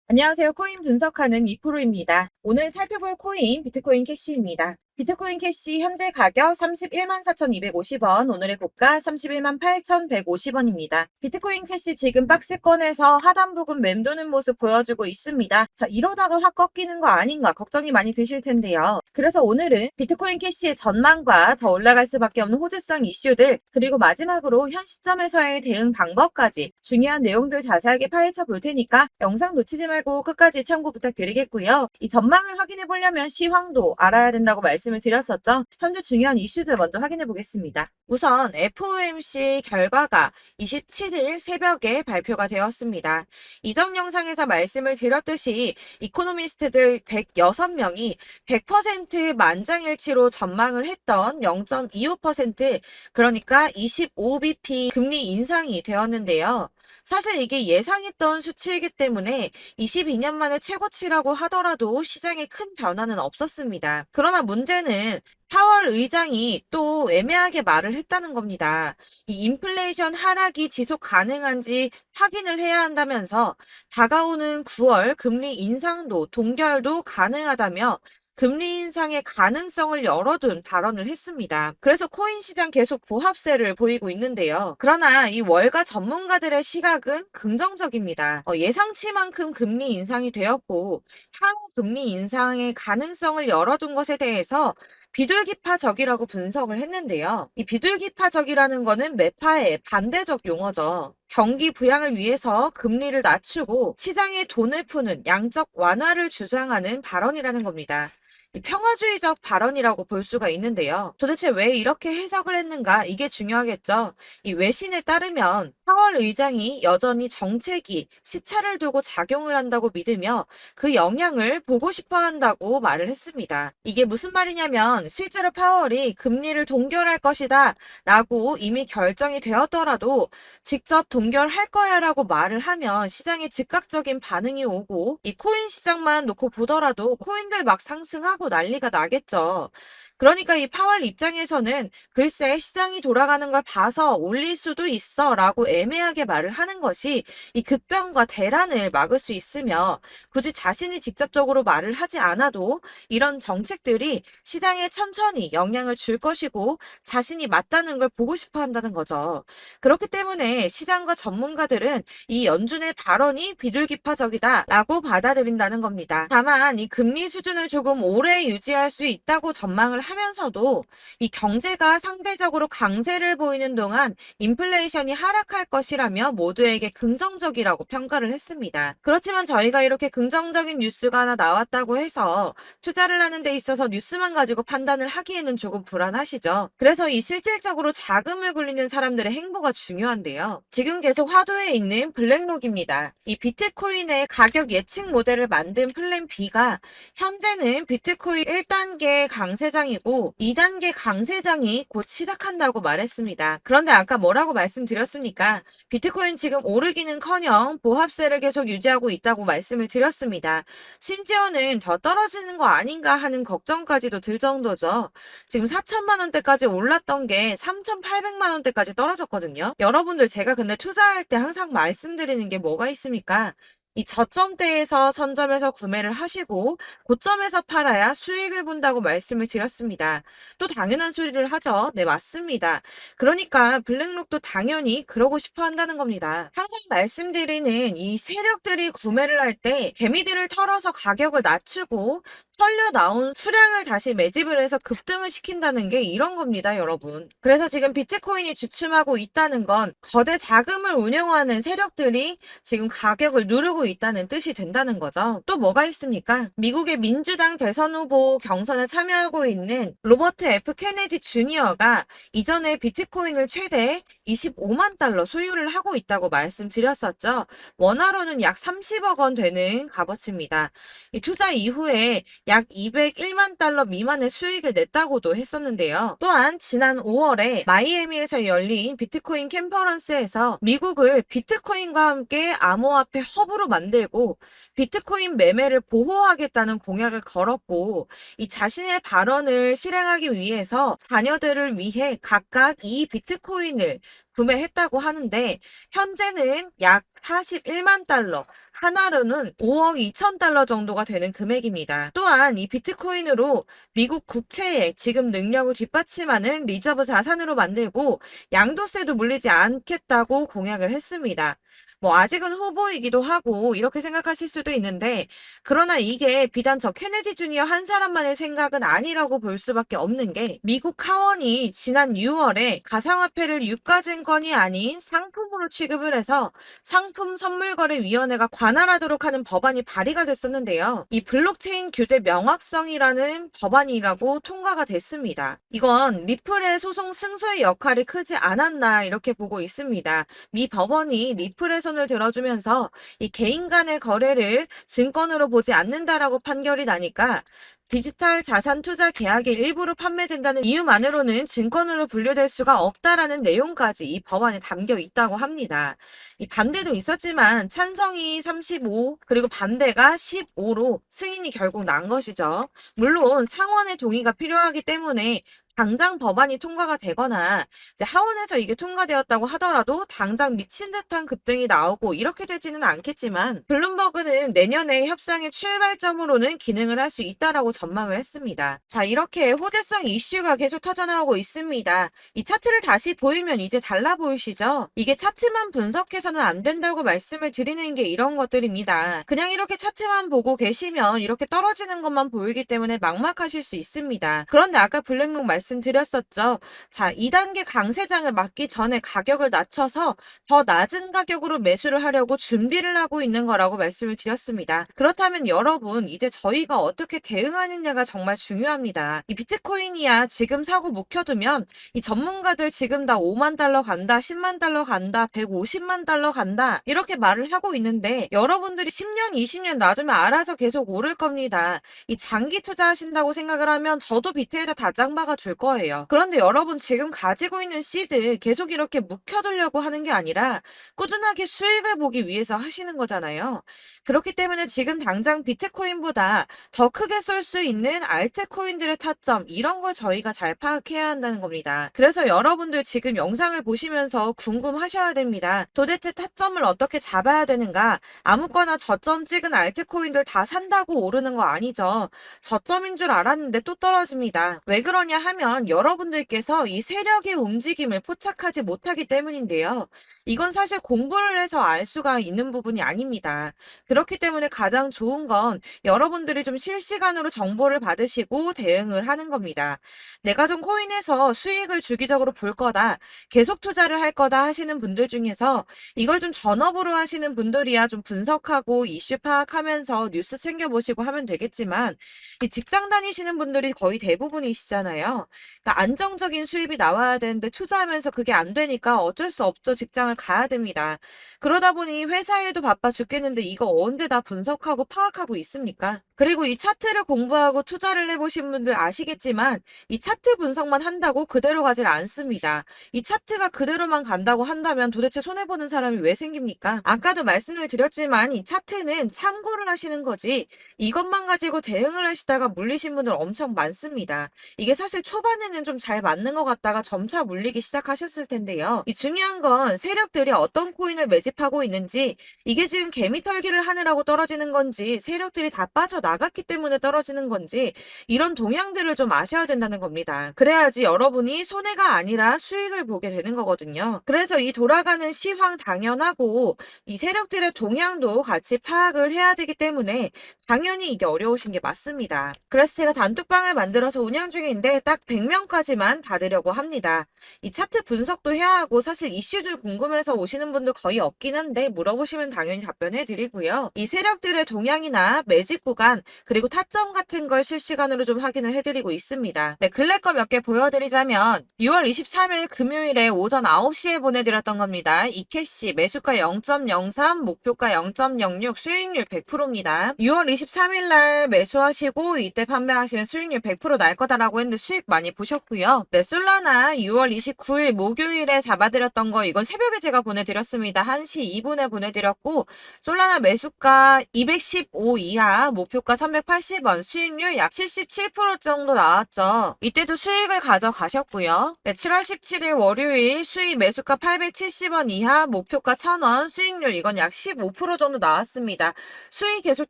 안녕하세요. 코인 분석하는 이프로입니다. 오늘 살펴볼 코인 비트코인 캐시입니다. 비트코인 캐시 현재 가격 31만 4,250원, 오늘의 고가 31만 8,150원입니다. 비트코인 캐시 지금 박스권에서 하단 부분 맴도는 모습 보여주고 있습니다. 자, 이러다가 확 꺾이는 거 아닌가 걱정이 많이 드실 텐데요. 그래서 오늘은 비트코인 캐시의 전망과 더 올라갈 수밖에 없는 호재성 이슈들, 그리고 마지막으로 현 시점에서의 대응 방법까지 중요한 내용들 자세하게 파헤쳐 볼 테니까 영상 놓치지 말고 끝까지 참고 부탁드리겠고요. 이 전망을 확인해 보려면 시황도 알아야 된다고 말씀을 드렸었죠. 현재 중요한 이슈들 먼저 확인해 보겠습니다. 우선 FOMC 결과가 27일 새벽에 발표가 되었습니다. 이전 영상에서 말씀을 드렸듯이 이코노미스트들 106명이 100% 만장일치로 전망을 했던 0.25%, 그러니까 25bp 금리 인상이 되었는데요. 사실 이게 예상했던 수치이기 때문에 22년 만에 최고치라고 하더라도 시장에 큰 변화는 없었습니다. 그러나 문제는 파월 의장이 또 애매하게 말을 했다는 겁니다. 이 인플레이션 하락이 지속 가능한지 확인을 해야 한다면서 다가오는 9월 금리 인상도 동결도 가능하다며 금리 인상의 가능성을 열어둔 발언을 했습니다. 그래서 코인 시장 계속 보합세를 보이고 있는데요. 그러나 이 월가 전문가들의 시각은 긍정적입니다. 예상치만큼 금리 인상이 되었고 향후 금리 인상의 가능성을 열어둔 것에 대해서 비둘기파적이라고 분석을 했는데요. 이 비둘기파적이라는 거는 매파의 반대적 용어죠. 경기 부양을 위해서 금리를 낮추고 시장에 돈을 푸는 양적 완화를 주장하는 발언이라는 겁니다. 이 평화주의적 발언이라고 볼 수가 있는데요. 도대체 왜 이렇게 해석을 했는가? 이게 중요하겠죠. 이 외신에 따르면 파월 의장이 여전히 정책이 시차를 두고 작용을 한다고 믿으며 그 영향을 보고 싶어 한다고 말을 했습니다. 이게 무슨 말이냐면 실제로 파월이 금리를 동결할 것이다 라고 이미 결정이 되었더라도 직접 동결할 거야 라고 말을 하면 시장에 즉각적인 반응이 오고 이 코인 시장만 놓고 보더라도 코인들 막 상승하고 난리가 나겠죠. 그러니까 이 파월 입장에서는 글쎄 시장이 돌아가는 걸 봐서 올릴 수도 있어 라고 애매하게 말을 하는 것이 이 급변과 대란을 막을 수 있으며 굳이 자신이 직접적으로 말을 하지 않아도 이런 정책들이 시장에 천천히 영향을 줄 것이고 자신이 맞다는 걸 보고 싶어 한다는 거죠. 그렇기 때문에 시장과 전문가들은 이 연준의 발언이 비둘기파적이다 라고 받아들인다는 겁니다. 다만 이 금리 수준을 조금 오래 유지할 수 있다고 전망을 하면서도 이 경제가 상대적으로 강세를 보이는 동안 인플레이션이 하락할 것이라며 모두에게 긍정적이라고 평가를 했습니다. 그렇지만 저희가 이렇게 긍정적인 뉴스가 하나 나왔다고 해서 투자를 하는 데 있어서 뉴스만 가지고 판단을 하기에는 조금 불안하시죠. 그래서 이 실질적으로 자금을 굴리는 사람들의 행보가 중요한데요. 지금 계속 화두에 있는 블랙록입니다. 이 비트코인의 가격 예측 모델을 만든 플랜 B가 현재는 비트코인 1단계 강세장이고 2단계 강세장이 곧 시작한다고 말했습니다. 그런데 아까 뭐라고 말씀드렸습니까? 비트코인 지금 오르기는커녕 보합세를 계속 유지하고 있다고 말씀을 드렸습니다. 심지어는 더 떨어지는 거 아닌가 하는 걱정까지도 들 정도죠. 지금 4천만 원대까지 올랐던 게 3,800만 원대까지 떨어졌거든요. 여러분들 제가 근데 투자할 때 항상 말씀드리는 게 뭐가 있습니까? 이 저점대에서 선점해서 구매를 하시고 고점에서 팔아야 수익을 본다고 말씀을 드렸습니다. 또 당연한 소리를 하죠. 네, 맞습니다. 그러니까 블랙록도 당연히 그러고 싶어 한다는 겁니다. 항상 말씀드리는 이 세력들이 구매를 할 때 개미들을 털어서 가격을 낮추고 털려 나온 수량을 다시 매집을 해서 급등을 시킨다는 게 이런 겁니다, 여러분. 그래서 지금 비트코인이 주춤하고 있다는 건 거대 자금을 운영하는 세력들이 지금 가격을 누르고 있다는 뜻이 된다는 거죠. 또 뭐가 있습니까? 미국의 민주당 대선 후보 경선에 참여하고 있는 로버트 F 케네디 주니어가 이전에 비트코인을 최대 25만 달러 소유를 하고 있다고 말씀드렸었죠. 원화로는 약 30억 원 되는 값어치입니다. 이 투자 이후에 약 201만 달러 미만의 수익을 냈다고도 했었는데요. 또한 지난 5월에 마이애미에서 열린 비트코인 컨퍼런스에서 미국을 비트코인과 함께 암호화폐 허브로 만들고 비트코인 매매를 보호하겠다는 공약을 걸었고 이 자신의 발언을 실행하기 위해서 자녀들을 위해 각각 이 비트코인을 구매했다고 하는데 현재는 약 41만 달러, 하나로는 5억 2천 달러 정도가 되는 금액입니다. 또한 이 비트코인으로 미국 국채의 지급 능력을 뒷받침하는 리저브 자산으로 만들고 양도세도 물리지 않겠다고 공약을 했습니다. 뭐 아직은 후보이기도 하고 이렇게 생각하실 수도 있는데 그러나 이게 비단 저 케네디 주니어 한 사람만의 생각은 아니라고 볼 수밖에 없는 게 미국 하원이 지난 6월에 가상화폐를 유가증권이 아닌 상품으로 취급을 해서 상품선물거래위원회가 관할하도록 하는 법안이 발의가 됐었는데요. 이 블록체인 규제 명확성이라는 법안이라고 통과가 됐습니다. 이건 리플의 소송 승소의 역할이 크지 않았나 이렇게 보고 있습니다. 미 법원이 리플의 손을 들어주면서 이 개인 간의 거래를 증권으로 보지 않는다라고 판결이 나니까 디지털 자산 투자 계약의 일부로 판매된다는 이유만으로는 증권으로 분류될 수가 없다라는 내용까지 이 법안에 담겨 있다고 합니다. 이 반대도 있었지만 찬성이 35 그리고 반대가 15로 승인이 결국 난 것이죠. 물론 상원의 동의가 필요하기 때문에 당장 법안이 통과가 되거나 이제 하원에서 이게 통과되었다고 하더라도 당장 미친 듯한 급등이 나오고 이렇게 되지는 않겠지만 블룸버그는 내년에 협상의 출발점으로는 기능을 할 수 있다라고 전망을 했습니다. 자, 이렇게 호재성 이슈가 계속 터져나오고 있습니다. 이 차트를 다시 보이면 이제 달라 보이시죠? 이게 차트만 분석해서는 안 된다고 말씀을 드리는 게 이런 것들입니다. 그냥 이렇게 차트만 보고 계시면 이렇게 떨어지는 것만 보이기 때문에 막막하실 수 있습니다. 그런데 아까 블랙록 말씀드렸었죠. 자, 2단계 강세장을 맞기 전에 가격을 낮춰서 더 낮은 가격으로 매수를 하려고 준비를 하고 있는 거라고 말씀을 드렸습니다. 그렇다면 여러분, 이제 저희가 어떻게 대응하느냐가 정말 중요합니다. 이 비트코인이야 지금 사고 묵혀두면 이 전문가들 지금 다 5만 달러 간다, 10만 달러 간다, 150만 달러 간다 이렇게 말을 하고 있는데 여러분들이 10년, 20년 놔두면 알아서 계속 오를 겁니다. 이 장기 투자하신다고 생각을 하면 저도 비트에다 다 짱박아 줄 거예요. 그런데 여러분 지금 가지고 있는 씨드 계속 이렇게 묵혀두려고 하는 게 아니라 꾸준하게 수익을 보기 위해서 하시는 거잖아요. 그렇기 때문에 지금 당장 비트코인보다 더 크게 쏠 수 있는 알트코인들의 타점 이런 걸 저희가 잘 파악해야 한다는 겁니다. 그래서 여러분들 지금 영상을 보시면서 궁금하셔야 됩니다. 도대체 타점을 어떻게 잡아야 되는가? 아무거나 저점 찍은 알트코인들 다 산다고 오르는 거 아니죠. 저점인 줄 알았는데 또 떨어집니다. 왜 그러냐 하면 여러분들께서 이 세력의 움직임을 포착하지 못하기 때문인데요. 이건 사실 공부를 해서 알 수가 있는 부분이 아닙니다. 그렇기 때문에 가장 좋은 건 여러분들이 좀 실시간으로 정보를 받으시고 대응을 하는 겁니다. 내가 좀 코인에서 수익을 주기적으로 볼 거다, 계속 투자를 할 거다 하시는 분들 중에서 이걸 좀 전업으로 하시는 분들이야 좀 분석하고 이슈 파악하면서 뉴스 챙겨보시고 하면 되겠지만 이 직장 다니시는 분들이 거의 대부분이시잖아요. 그러니까 안정적인 수입이 나와야 되는데 투자하면서 그게 안 되니까 어쩔 수 없죠. 직장을 가야 됩니다. 그러다 보니 회사 일도 바빠 죽겠는데 이거 언제 다 분석하고 파악하고 있습니까? 그리고 이 차트를 공부하고 투자를 해보신 분들 아시겠지만 이 차트 분석만 한다고 그대로 가질 않습니다. 이 차트가 그대로만 간다고 한다면 도대체 손해보는 사람이 왜 생깁니까? 아까도 말씀을 드렸지만 이 차트는 참고를 하시는 거지 이것만 가지고 대응을 하시다가 물리신 분들 엄청 많습니다. 이게 사실 초반에는 좀 잘 맞는 것 같다가 점차 물리기 시작하셨을 텐데요. 이 중요한 건 세력들이 어떤 코인을 매집하고 있는지 이게 지금 개미털기를 하느라고 떨어지는 건지 세력들이 다 빠져나갔기 때문에 떨어지는 건지 이런 동향들을 좀 아셔야 된다는 겁니다. 그래야지 여러분이 손해가 아니라 수익을 보게 되는 거거든요. 그래서 이 돌아가는 시황 당연하고 이 세력들의 동향도 같이 파악을 해야 되기 때문에 당연히 이게 어려우신 게 맞습니다. 그래서 제가 단톡방을 만들어서 운영 중인데 딱 100명까지만 받으려고 합니다. 이 차트 분석도 해야 하고 사실 이슈들 궁금해서 오시는 분들 거의 없긴 한데 물어보시면 당연히 답변해 드리고요. 이 세력들의 동향이나 매집 구간 그리고 타점 같은 걸 실시간으로 좀 확인을 해드리고 있습니다. 네, 근래 거 몇 개 보여드리자면 6월 23일 금요일에 오전 9시에 보내드렸던 겁니다. 이캐시 매수가 0.03 목표가 0.06 수익률 100%입니다. 6월 23일 날 매수하시고 이때 판매하시면 수익률 100% 날 거다라고 했는데 수익 많이 보셨고요. 네, 솔라나 6월 29일 목요일에 잡아드렸던 거 이건 새벽에 제가 보내드렸습니다. 1시 2분에 보내드렸고 솔라나 매수가 215 이하, 목표가 380원, 수익률 약 77% 정도 나왔죠. 이때도 수익을 가져가셨고요. 네, 7월 17일 월요일 수익 매수가 870원 이하, 목표가 1000원, 수익률 이건 약 15% 정도 나왔습니다. 수익 계속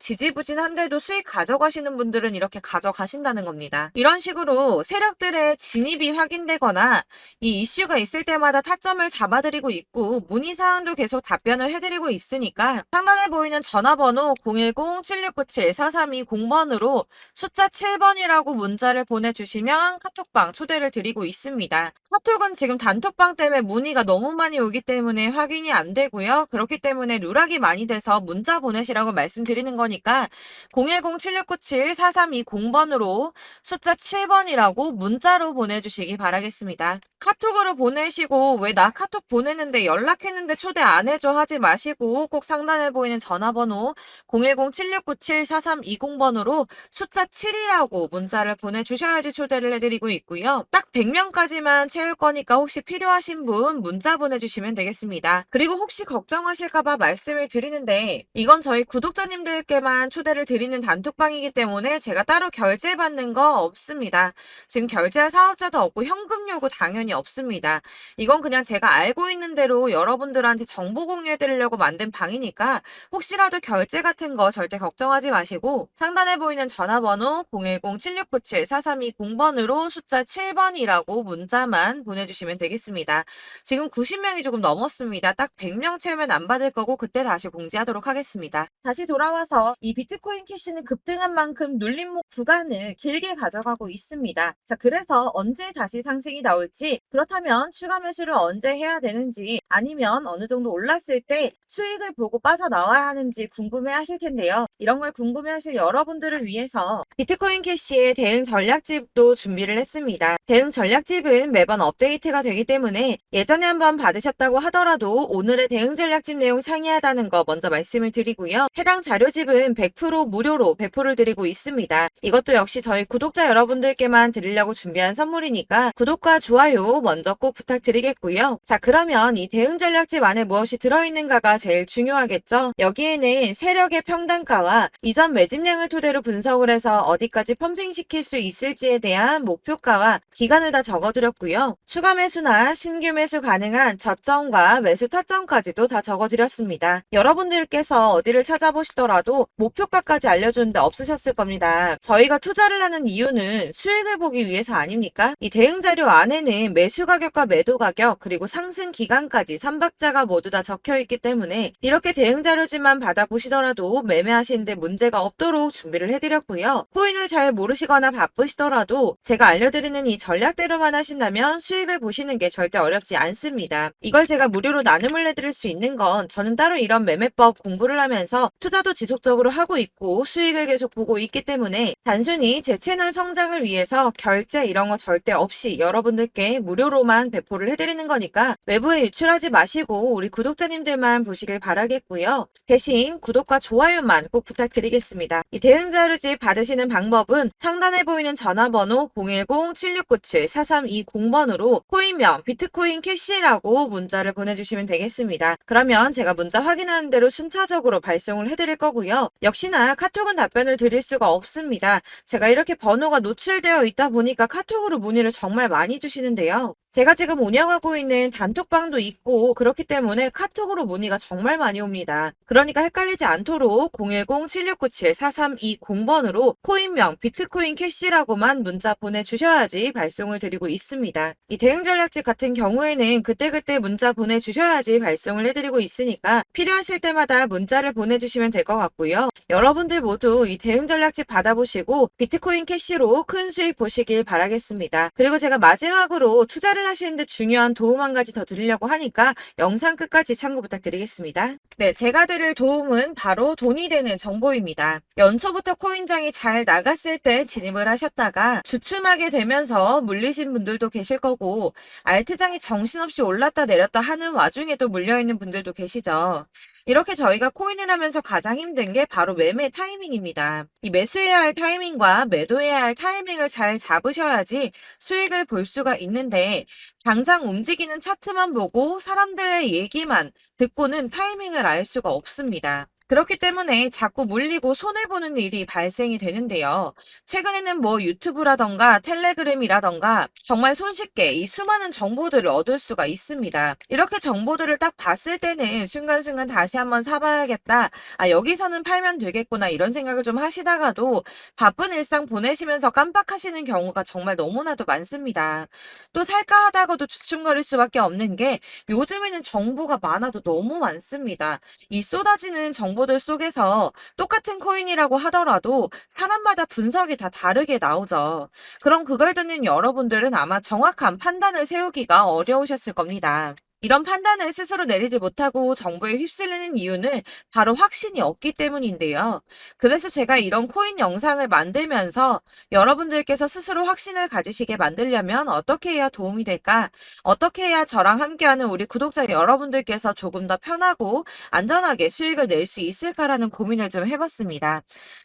지지부진한데도 수익 가져가시는 분들은 이렇게 가져가신다는 겁니다. 이런 식으로 세력들의 진입이 확인되거나 이 이슈가 있을 때마다 타점을 잡아드리고 있고 문의사항도 계속 답변을 해드리고 있으니까 상단에 보이는 전화번호 010-7697-4320번으로 숫자 7번이라고 문자를 보내주시면 카톡방 초대를 드리고 있습니다. 카톡은 지금 단톡방 때문에 문의가 너무 많이 오기 때문에 확인이 안 되고요. 그렇기 때문에 누락이 많이 돼서 문자 보내시라고 말씀드리는 거니까 010-7697-4320번으로 숫자 7번이라고 문자로 보내주시기 바라겠습니다. 카톡으로 보내시고 왜 나 카톡 보냈는데 연락했는데 초대 안 해줘 하지 마시고 꼭 상단에 보이는 전화번호 010-7697-4320번으로 숫자 7이라고 문자를 보내주셔야지 초대를 해드리고 있고요. 딱 100명까지만 채울 거니까 혹시 필요하신 분 문자 보내주시면 되겠습니다. 그리고 혹시 걱정하실까봐 말씀을 드리는데 이건 저희 구독자님들께만 초대를 드리는 단톡방이기 때문에 제가 따로 결제받는 거 없습니다. 지금 결제할 사업자도 없고 현금 요구 당연히 없습니다. 이건 그냥 제가 알고 있는 대로 여러분들한테 정보 공유해 드리려고 만든 방이니까 혹시라도 결제 같은 거 절대 걱정하지 마시고 상단에 보이는 전화번호 010-7697-4320번으로 숫자 7번이라고 문자만 보내주시면 되겠습니다. 지금 90명이 조금 넘었습니다. 딱 100명 채우면 안 받을 거고 그때 다시 공지하도록 하겠습니다. 다시 돌아와서 이 비트코인 캐시는 급등한 만큼 눌림목 구간을 길게 가져가고 있습니다. 자, 그래서 언제 다시 상승이 나올지, 그렇다면 추가 매수를 언제 해야 되는지, 아니면 어느 정도 올랐을 때 수익을 보고 빠져나와야 하는지 궁금해 하실 텐데요. 이런 걸 궁금해 하실 여러분들을 위해서 비트코인 캐시의 대응 전략집도 준비를 했습니다. 대응 전략집은 매번 업데이트가 되기 때문에 예전에 한번 받으셨다고 하더라도 오늘의 대응 전략집 내용 상이하다는 거 먼저 말씀을 드리고요. 해당 자료집은 100% 무료로 배포를 드리고 있습니다. 이것도 역시 저희 구독자 여러분들께만 드리려고 준비한 선물이니까 구독과 좋아요 먼저 꼭 부탁드리겠고요. 자, 그러면 이 대응 전략집 안에 무엇이 들어있는가가 제일 중요하겠죠. 여기에는 세력의 평단가와 이전 매집량을 토대로 분석을 해서 어디까지 펌핑시킬 수 있을지에 대한 목표가와 기간을 다 적어드렸고요. 추가 매수나 신규 매수 가능한 저점과 매수 타점까지도 다 적어드렸습니다. 여러분들께서 어디를 찾아보시더라도 목표가까지 알려주는데 없으셨을 겁니다. 저희가 투자를 하는 이유는 수익을 보기 위해서 아닙니까? 이 대응 자료 안에는 매수 가격과 매도 가격 그리고 상승 기간까지 3박자가 모두 다 적혀있기 때문에 이렇게 대응 자료지만 받아보시더라도 매매하시는데 문제가 없도록 준비를 해드렸고요. 코인을 잘 모르시거나 바쁘시더라도 제가 알려드리는 이 전략대로만 하신다면 수익을 보시는 게 절대 어렵지 않습니다. 이걸 제가 무료로 나눔을 해드릴 수 있는 건 저는 따로 이런 매매법 공부를 하면서 투자도 지속적으로 하고 있고 수익을 계속 보고 있기 때문에 단순히 제 채널 성장을 위해서 결제 이런 거 절대 없이 여러분들께 무료로만 배포를 해드리는 거니까 외부에 유출하지 마시고 우리 구독자님들만 보시길 바라겠고요. 대신 구독과 좋아요만 꼭 부탁드리겠습니다. 이 대응 자료집 받으시는 방법은 상단에 보이는 전화번호 010-7697-4320번으로 코인명 비트코인 캐시라고 문자를 보내주시면 되겠습니다. 그러면 제가 문자 확인하는 대로 순차적으로 발송을 해드릴 거고요. 역시나 카톡은 답변을 드릴 수가 없습니다. 제가 이렇게 번호가 노출되어 있다 보니까 카톡으로 문의를 정말 많이 주시는데요. 제가 지금 운영하고 있는 단톡방도 있고 그렇기 때문에 카톡으로 문의가 정말 많이 옵니다. 그러니까 헷갈리지 않도록 010-7697-4320번으로 코인명 비트코인 캐시라고만 문자 보내주셔야지 발송을 드리고 있습니다. 이 대응 전략집 같은 경우에는 그때그때 문자 보내주셔야지 발송을 해드리고 있으니까 필요하실 때마다 문자를 보내주시면 될 것 같고요. 여러분들 모두 이 대응 전략집 받아보시고 비트코인 캐시로 큰 수익 보시길 바라겠습니다. 그리고 제가 마지막으로 투자를 하시는데 중요한 도움 한 가지 더 드리려고 하니까 영상 끝까지 참고 부탁드리겠습니다. 네, 제가 드릴 도움은 바로 돈이 되는 정보입니다. 연초부터 코인장이 잘 나갔을 때 진입을 하셨다가 주춤하게 되면서 물리신 분들도 계실 거고 알트장이 정신없이 올랐다 내렸다 하는 와중에도 물려있는 분들도 계시죠. 이렇게 저희가 코인을 하면서 가장 힘든 게 바로 매매 타이밍입니다. 이 매수해야 할 타이밍과 매도해야 할 타이밍을 잘 잡으셔야지 수익을 볼 수가 있는데 당장 움직이는 차트만 보고 사람들의 얘기만 듣고는 타이밍을 알 수가 없습니다. 그렇기 때문에 자꾸 물리고 손해보는 일이 발생이 되는데요. 최근에는 뭐 유튜브라던가 텔레그램이라던가 정말 손쉽게 이 수많은 정보들을 얻을 수가 있습니다. 이렇게 정보들을 딱 봤을 때는 순간순간 다시 한번 사봐야겠다. 아, 여기서는 팔면 되겠구나. 이런 생각을 좀 하시다가도 바쁜 일상 보내시면서 깜빡하시는 경우가 정말 너무나도 많습니다. 또 살까 하다가도 주춤거릴 수밖에 없는 게 요즘에는 정보가 많아도 너무 많습니다. 이 쏟아지는 정보들 속에서 똑같은 코인이라고 하더라도 사람마다 분석이 다 다르게 나오죠. 그럼 그걸 듣는 여러분들은 아마 정확한 판단을 세우기가 어려우셨을 겁니다. 이런 판단을 스스로 내리지 못하고 정보에 휩쓸리는 이유는 바로 확신이 없기 때문인데요. 그래서 제가 이런 코인 영상을 만들면서 여러분들께서 스스로 확신을 가지시게 만들려면 어떻게 해야 도움이 될까? 어떻게 해야 저랑 함께하는 우리 구독자 여러분들께서 조금 더 편하고 안전하게 수익을 낼 수 있을까라는 고민을 좀 해봤습니다.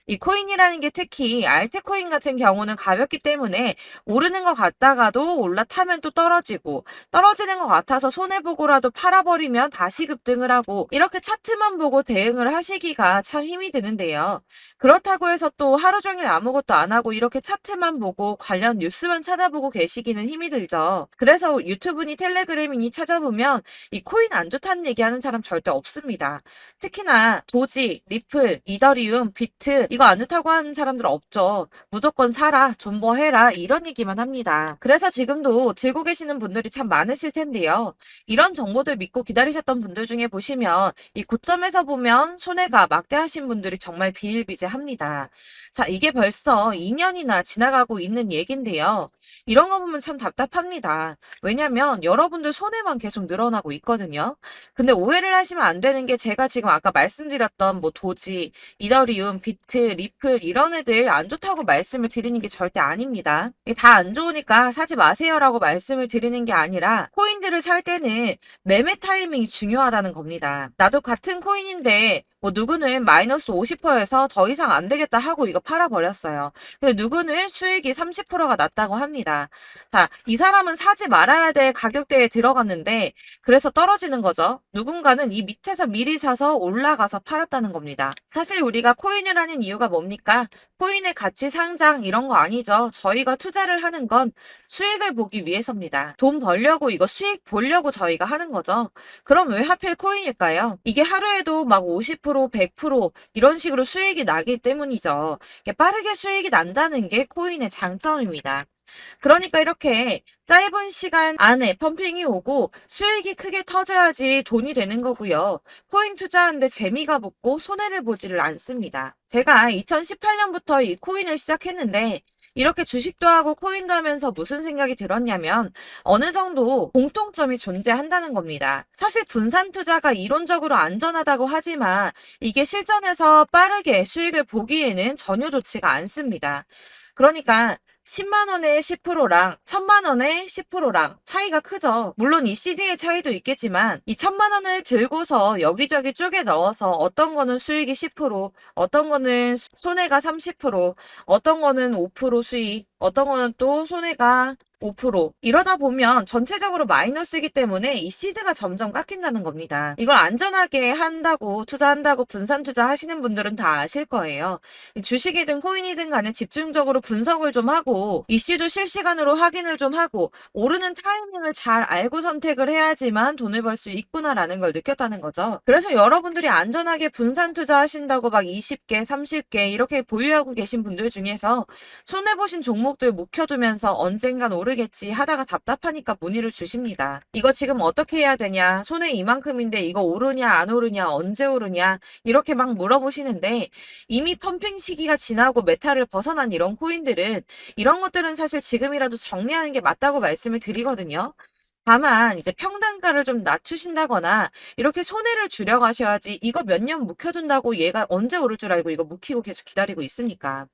이 코인이라는 게 특히 알트코인 같은 경우는 가볍기 때문에 오르는 것 같다가도 올라타면 또 떨어지고 떨어지는 것 같아서 손해보고라도 팔아버리면 다시 급등을 하고 이렇게 차트만 보고 대응을 하시기가 참 힘이 드는데요. 그렇다고 해서 또 하루 종일 아무것도 안 하고 이렇게 차트만 보고 관련 뉴스만 찾아보고 계시기는 힘이 들죠. 그래서 유튜브니 텔레그램이니 찾아보면 이 코인 안 좋다는 얘기하는 사람 절대 없습니다. 특히나 도지, 리플, 이더리움, 비트 이거 안 좋다고 하는 사람들 없죠. 무조건 사라, 존버해라 이런 얘기만 합니다. 그래서 지금도 들고 계시는 분들이 참 많으실 텐데요. 이런 정보들 믿고 기다리셨던 분들 중에 보시면 이 고점에서 보면 손해가 막대하신 분들이 정말 비일비재합니다. 자, 이게 벌써 2년이나 지나가고 있는 얘긴데요. 이런 거 보면 참 답답합니다. 왜냐면 여러분들 손해만 계속 늘어나고 있거든요. 근데 오해를 하시면 안 되는 게 제가 지금 아까 말씀드렸던 뭐 도지, 이더리움, 비트, 리플 이런 애들 안 좋다고 말씀을 드리는 게 절대 아닙니다. 이게 다 안 좋으니까 사지 마세요라고 말씀을 드리는 게 아니라 코인들을 살 때는 매매 타이밍이 중요하다는 겁니다. 나도 같은 코인인데 뭐 누구는 마이너스 50%에서 더 이상 안 되겠다 하고 이거 팔아버렸어요. 근데 누구는 수익이 30%가 났다고 합니다. 자, 이 사람은 사지 말아야 될 가격대에 들어갔는데 그래서 떨어지는 거죠. 누군가는 이 밑에서 미리 사서 올라가서 팔았다는 겁니다. 사실 우리가 코인을 하는 이유가 뭡니까? 코인의 가치 상장 이런 거 아니죠. 저희가 투자를 하는 건 수익을 보기 위해서입니다. 돈 벌려고 이거 수익 보려고 저희가 하는 거죠. 그럼 왜 하필 코인일까요? 이게 하루에도 막 50%, 100% 이런 식으로 수익이 나기 때문이죠. 빠르게 수익이 난다는 게 코인의 장점입니다. 그러니까 이렇게 짧은 시간 안에 펌핑이 오고 수익이 크게 터져야지 돈이 되는 거고요. 코인 투자하는데 재미가 붙고 손해를 보지를 않습니다. 제가 2018년부터 이 코인을 시작했는데 이렇게 주식도 하고 코인도 하면서 무슨 생각이 들었냐면 어느 정도 공통점이 존재한다는 겁니다. 사실 분산 투자가 이론적으로 안전하다고 하지만 이게 실전에서 빠르게 수익을 보기에는 전혀 좋지가 않습니다. 그러니까 10만 원의 10%랑 1000만 원의 10%랑 차이가 크죠. 물론 이 CD의 차이도 있겠지만 이 1000만 원을 들고서 여기저기 쪼개 넣어서 어떤 거는 수익이 10%, 어떤 거는 손해가 30%, 어떤 거는 5% 수익, 어떤 거는 또 손해가 5% 이러다 보면 전체적으로 마이너스이기 때문에 이 시드가 점점 깎인다는 겁니다. 이걸 안전하게 한다고 투자한다고 분산 투자하시는 분들은 다 아실 거예요. 주식이든 코인이든 간에 집중적으로 분석을 좀 하고 이슈도 실시간으로 확인을 좀 하고 오르는 타이밍을 잘 알고 선택을 해야지만 돈을 벌 수 있구나라는 걸 느꼈다는 거죠. 그래서 여러분들이 안전하게 분산 투자하신다고 막 20개, 30개 이렇게 보유하고 계신 분들 중에서 손해보신 종목들 묵혀두면서 언젠간 오르겠지 하다가 답답하니까 문의를 주십니다. 이거 지금 어떻게 해야 되냐? 손해 이만큼인데 이거 오르냐 안 오르냐 언제 오르냐 이렇게 막 물어보시는데 이미 펌핑 시기가 지나고 메타를 벗어난 이런 코인들은 이런 것들은 사실 지금이라도 정리하는 게 맞다고 말씀을 드리거든요. 다만 이제 평단가를 좀 낮추신다거나 이렇게 손해를 줄여가셔야지, 이거 몇 년 묵혀둔다고 얘가 언제 오를 줄 알고 이거 묵히고 계속 기다리고 있습니까?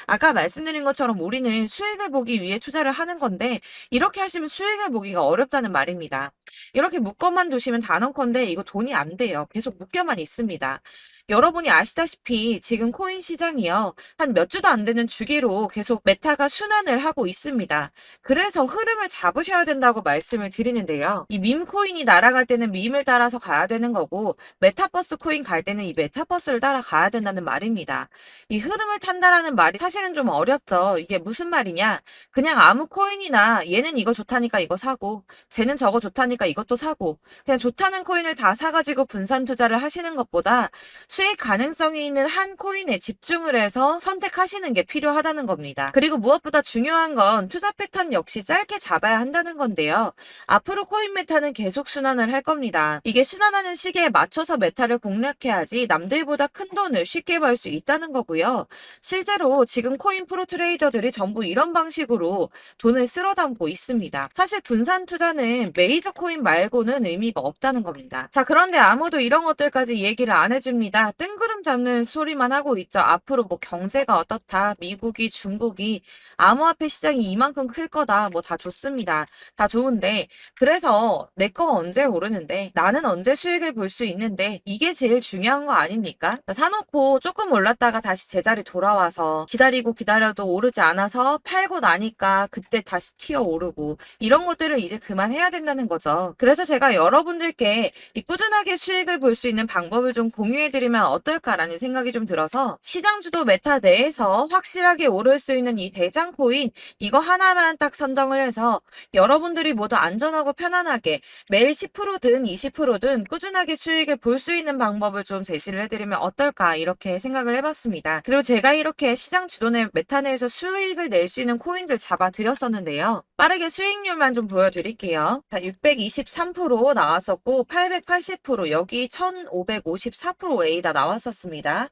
아까 말씀드린 것처럼 우리는 수익을 보기 위해 투자를 하는 건데, 이렇게 하시면 수익을 보기가 어렵다는 말입니다. 이렇게 묶어만 두시면 단언컨대 이거 돈이 안 돼요. 계속 묶여만 있습니다. 여러분이 아시다시피 지금 코인 시장이요, 한 몇 주도 안 되는 주기로 계속 메타가 순환을 하고 있습니다. 그래서 흐름을 잡으셔야 된다고 말씀을 드리는데요. 이 밈 코인이 날아갈 때는 밈을 따라서 가야 되는 거고, 메타버스 코인 갈 때는 이 메타버스를 따라가야 된다는 말입니다. 이 흐름을 탄다라는 말이 사실은 좀 어렵죠. 이게 무슨 말이냐? 그냥 아무 코인이나 얘는 이거 좋다니까 이거 사고, 쟤는 저거 좋다니까 이것도 사고, 그냥 좋다는 코인을 다 사가지고 분산 투자를 하시는 것보다 수익 가능성이 있는 한 코인에 집중을 해서 선택하시는 게 필요하다는 겁니다. 그리고 무엇보다 중요한 건 투자 패턴 역시 짧게 잡아야 한다는 건데요. 앞으로 코인 메타는 계속 순환을 할 겁니다. 이게 순환하는 시기에 맞춰서 메타를 공략해야지 남들보다 큰 돈을 쉽게 벌 수 있다는 거고요. 실제로 지금 코인 프로 트레이더들이 전부 이런 방식으로 돈을 쓸어 담고 있습니다. 사실 분산 투자는 메이저 코인 말고는 의미가 없다는 겁니다. 자, 그런데 아무도 이런 것들까지 얘기를 안 해줍니다. 뜬구름 잡는 소리만 하고 있죠. 앞으로 뭐 경제가 어떻다, 미국이, 중국이, 암호화폐 시장이 이만큼 클 거다, 뭐 다 좋습니다. 다 좋은데, 그래서 내 거 언제 오르는데, 나는 언제 수익을 볼 수 있는데, 이게 제일 중요한 거 아닙니까? 사놓고 조금 올랐다가 다시 제자리 돌아와서 기다리고 기다려도 오르지 않아서 팔고 나니까 그때 다시 튀어 오르고, 이런 것들을 이제 그만해야 된다는 거죠. 그래서 제가 여러분들께 이 꾸준하게 수익을 볼 수 있는 방법을 좀 공유해드리면 어떨까라는 생각이 좀 들어서, 시장주도 메타 내에서 확실하게 오를 수 있는 이 대장 코인, 이거 하나만 딱 선정을 해서 여러분들이 모두 안전하고 편안하게 매일 10%든 20%든 꾸준하게 수익을 볼 수 있는 방법을 좀 제시를 해드리면 어떨까, 이렇게 생각을 해봤습니다. 그리고 제가 이렇게 시장 주도내 메타 내에서 수익을 낼 수 있는 코인들 잡아드렸었는데요. 빠르게 수익률만 좀 보여드릴게요. 자, 623% 나왔었고, 880%, 여기 1554% A다 나왔었습니다.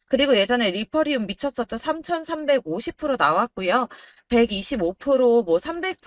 그리고 예전에 리퍼리움 미쳤었죠. 3350% 나왔고요. 125%, 뭐 300%,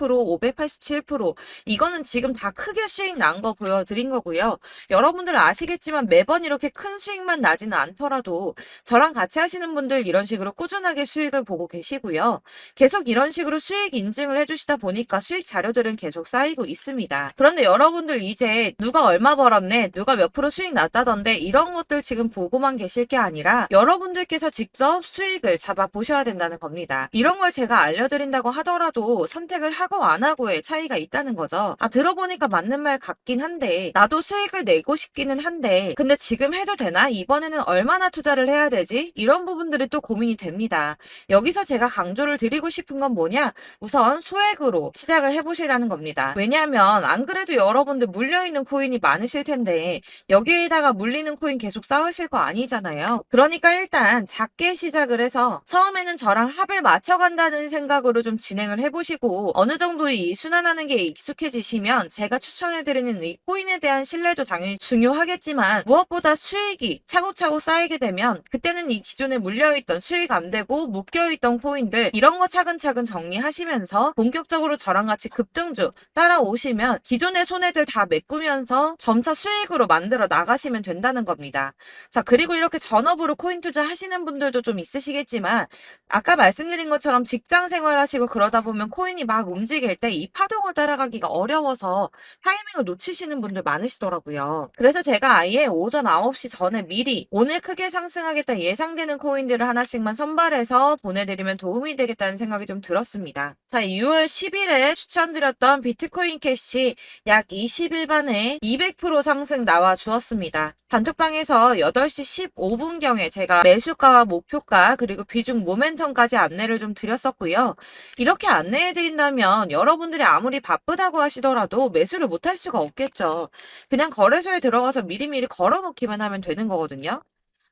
587%. 이거는 지금 다 크게 수익 난 거 보여드린 거고요. 여러분들 아시겠지만 매번 이렇게 큰 수익만 나지는 않더라도 저랑 같이 하시는 분들 이런 식으로 꾸준하게 수익을 보고 계시고요. 계속 이런 식으로 수익 인증을 해주시다 보니까 수익 자료들은 계속 쌓이고 있습니다. 그런데 여러분들 이제 누가 얼마 벌었네, 누가 몇 프로 수익 났다던데, 이런 것들 지금 보고만 계실 게 아니라 여러분들께서 직접 수익을 잡아 보셔야 된다는 겁니다. 이런 걸 제가 알려드린다고 하더라도 선택을 하고 안 하고의 차이가 있다는 거죠. 아, 들어보니까 맞는 말 같긴 한데, 나도 수익을 내고 싶기는 한데 근데 지금 해도 되나? 이번에는 얼마나 투자를 해야 되지? 이런 부분들이 또 고민이 됩니다. 여기서 제가 강조를 드리고 싶은 건 뭐냐? 우선 소액으로 시작을 해보시라는 겁니다. 왜냐하면 안 그래도 여러분들 물려있는 코인이 많으실 텐데 여기에다가 물리는 코인 계속 쌓으실 거 아니잖아요. 그러니까 일단 작게 시작을 해서 처음에는 저랑 합을 맞춰간다는 생각으로 좀 진행을 해보시고, 어느 정도 이 순환하는 게 익숙해지시면 제가 추천해드리는 이 코인에 대한 신뢰도 당연히 중요하겠지만, 무엇보다 수익이 차곡차곡 쌓이게 되면 그때는 이 기존에 물려있던 수익 안 되고 묶여있던 코인들, 이런 거 차근차근 정리하시면서 본격적으로 저랑 같이 급등주 따라오시면 기존의 손해들 다 메꾸면서 점차 수익으로 만들어 나가시면 된다는 겁니다. 자, 그리고 이렇게 전업으로 코인 투자 하시는 분들도 좀 있으시겠지만, 아까 말씀드린 것처럼 직장 생활 하시고 그러다 보면 코인이 막 움직일 때 이 파동을 따라가기가 어려워서 타이밍을 놓치시는 분들 많으시더라고요. 그래서 제가 아예 오전 9시 전에 미리 오늘 크게 상승하겠다 예상되는 코인들을 하나씩만 선발해서 보내드리면 도움이 되겠다는 생각이 좀 들었습니다. 자, 6월 10일에 추천드렸던 비트코인 캐시 약 20일 만에 200% 상승 나와 주었습니다. 단톡방에서 8시 15분경에 제가 매수가와 목표가 그리고 비중 모멘텀까지 안내를 좀 드렸었고요. 이렇게 안내해 드린다면 여러분들이 아무리 바쁘다고 하시더라도 매수를 못할 수가 없겠죠. 그냥 거래소에 들어가서 미리미리 걸어놓기만 하면 되는 거거든요.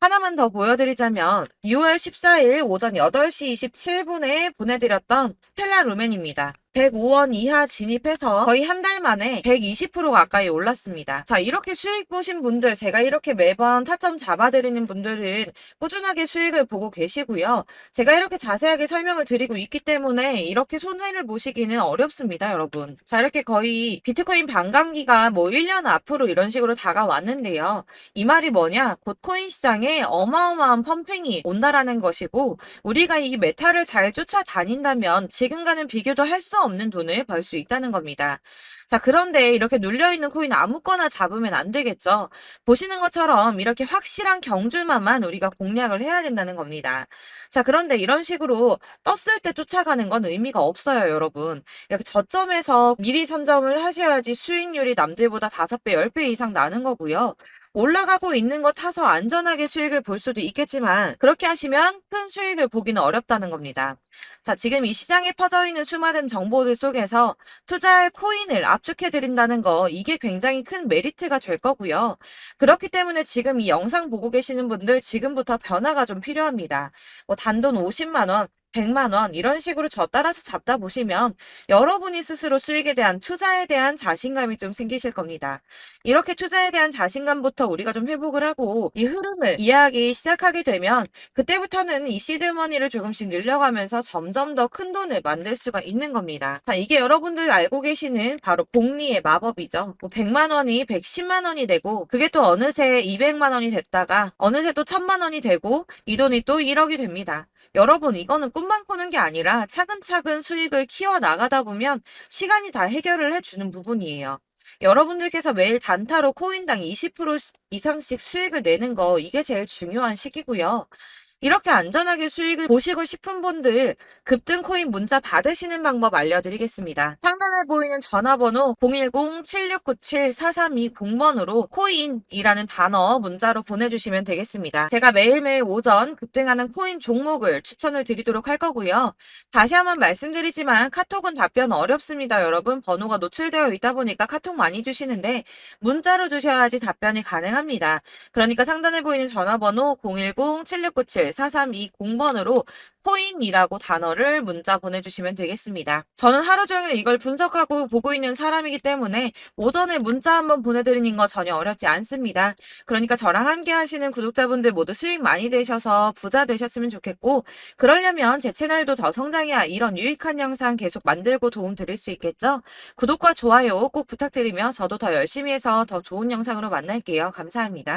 하나만 더 보여드리자면 6월 14일 오전 8시 27분에 보내드렸던 스텔라 루멘입니다. 105원 이하 진입해서 거의 한 달 만에 120% 가까이 올랐습니다. 자, 이렇게 수익 보신 분들, 제가 이렇게 매번 타점 잡아드리는 분들은 꾸준하게 수익을 보고 계시고요. 제가 이렇게 자세하게 설명을 드리고 있기 때문에 이렇게 손해를 보시기는 어렵습니다, 여러분. 자, 이렇게 거의 비트코인 반감기가 뭐 1년 앞으로 이런 식으로 다가왔는데요. 이 말이 뭐냐? 곧 코인 시장에 어마어마한 펌핑이 온다라는 것이고, 우리가 이 메타를 잘 쫓아다닌다면 지금과는 비교도 할 수 없는 돈을 벌 수 있다는 겁니다. 자, 그런데 이렇게 눌려있는 코인 아무거나 잡으면 안 되겠죠. 보시는 것처럼 이렇게 확실한 경주만만 우리가 공략을 해야 된다는 겁니다. 자, 그런데 이런 식으로 떴을 때 쫓아가는 건 의미가 없어요, 여러분. 이렇게 저점에서 미리 선점을 하셔야지 수익률이 남들보다 5배, 10배 이상 나는 거고요. 올라가고 있는 거 타서 안전하게 수익을 볼 수도 있겠지만 그렇게 하시면 큰 수익을 보기는 어렵다는 겁니다. 자, 지금 이 시장에 퍼져 있는 수많은 정보들 속에서 투자할 코인을 압축해 드린다는 거 이게 굉장히 큰 메리트가 될 거고요. 그렇기 때문에 지금 이 영상 보고 계시는 분들 지금부터 변화가 좀 필요합니다. 뭐 단돈 50만 원, 100만 원 이런 식으로 저 따라서 잡다 보시면 여러분이 스스로 수익에 대한 투자에 대한 자신감이 좀 생기실 겁니다. 이렇게 투자에 대한 자신감부터 우리가 좀 회복을 하고 이 흐름을 이해하기 시작하게 되면 그때부터는 이 시드머니를 조금씩 늘려가면서 점점 더 큰 돈을 만들 수가 있는 겁니다. 자, 이게 여러분들 알고 계시는 바로 복리의 마법이죠. 뭐 100만 원이 110만 원이 되고 그게 또 어느새 200만 원이 됐다가 어느새 또 1000만 원이 되고 이 돈이 또 1억이 됩니다. 여러분, 이거는 꿈만 꾸는 게 아니라 차근차근 수익을 키워 나가다 보면 시간이 다 해결을 해주는 부분이에요. 여러분들께서 매일 단타로 코인당 20% 이상씩 수익을 내는 거 이게 제일 중요한 시기고요. 이렇게 안전하게 수익을 보시고 싶은 분들 급등 코인 문자 받으시는 방법 알려드리겠습니다. 상단에 보이는 전화번호 010-7697-4320번으로 코인이라는 단어 문자로 보내주시면 되겠습니다. 제가 매일매일 오전 급등하는 코인 종목을 추천을 드리도록 할 거고요. 다시 한번 말씀드리지만 카톡은 답변 어렵습니다. 여러분, 번호가 노출되어 있다 보니까 카톡 많이 주시는데 문자로 주셔야지 답변이 가능합니다. 그러니까 상단에 보이는 전화번호 010-7697-4320번으로 코인이라고 단어를 문자 보내주시면 되겠습니다. 저는 하루 종일 이걸 분석하고 보고 있는 사람이기 때문에 오전에 문자 한번 보내드리는 거 전혀 어렵지 않습니다. 그러니까 저랑 함께 하시는 구독자분들 모두 수익 많이 되셔서 부자 되셨으면 좋겠고 그러려면 제 채널도 더 성장해야 이런 유익한 영상 계속 만들고 도움 드릴 수 있겠죠? 구독과 좋아요 꼭 부탁드리며 저도 더 열심히 해서 더 좋은 영상으로 만날게요. 감사합니다.